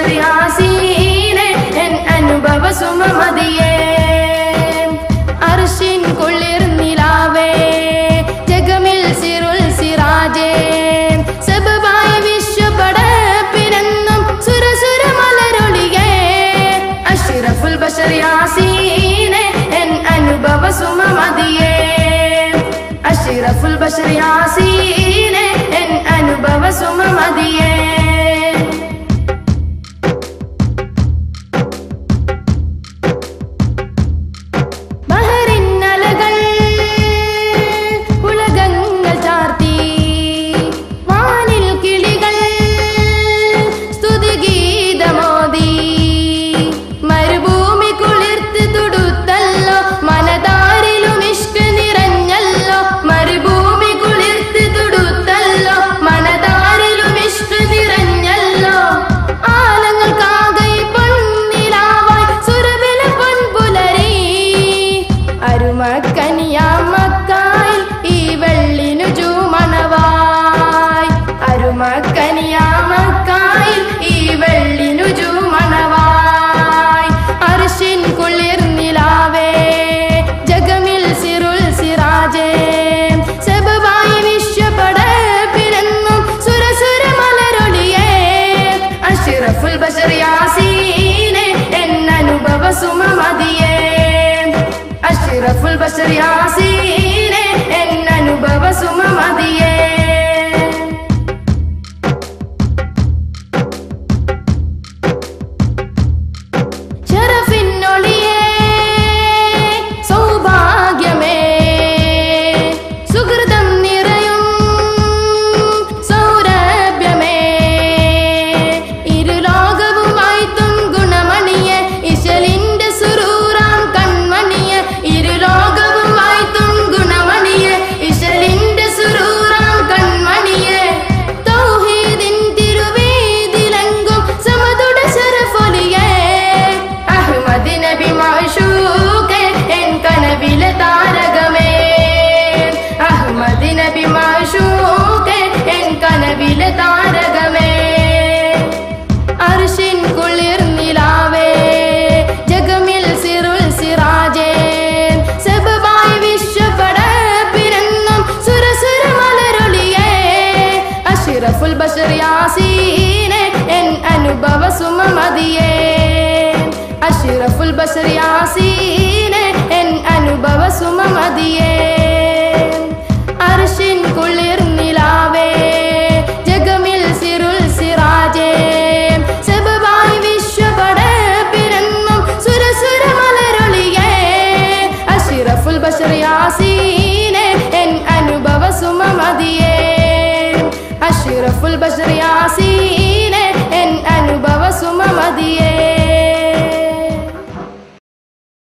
ബശർ യാസീനെ N അനുഭവ സുമമതിയേ അർശിൻ കുളിർനിലാവേ ജഗമിൽ സിറുൽ സിറാജേ സബബായ വിശ്വപടപ്പിനെന്നും സുരസുര മലരൊളിയേ അഷ്റഫുൽ ബശർ യാസീനെ N അനുഭവ സുമമതിയേ അഷ്റഫുൽ ബശർ യാസീനെ എൻ അനുഭവ സുമമതിയേ ബശർ യാസീനെ എൻ അനുഭവ സുമമതിയേ അഷ്റഫുൽ ബശർ യാസീനെ എൻ അനുഭവ സുമമതിയേ ശരഫിന്നൊളിയേ സൗഭാഗ്യമേ സുഹൃതം നിറയും സൗരഭ്യമേ താരകമേ അർശിൻ കുളിർനിലാവേ ജഗമിൽ സിറുൽ സിറാജേ സബബായ വിശ്വപടപ്പിനെന്നും സുരസുര മലരൊളിയേ അഷ്റഫുൽ ബശർ യാസീനെ എൻ അനുഭവ സുമമതിയേ അഷ്റഫുൽ ബശർ യാസീനെ എൻ അനുഭവ സുമമതിയേ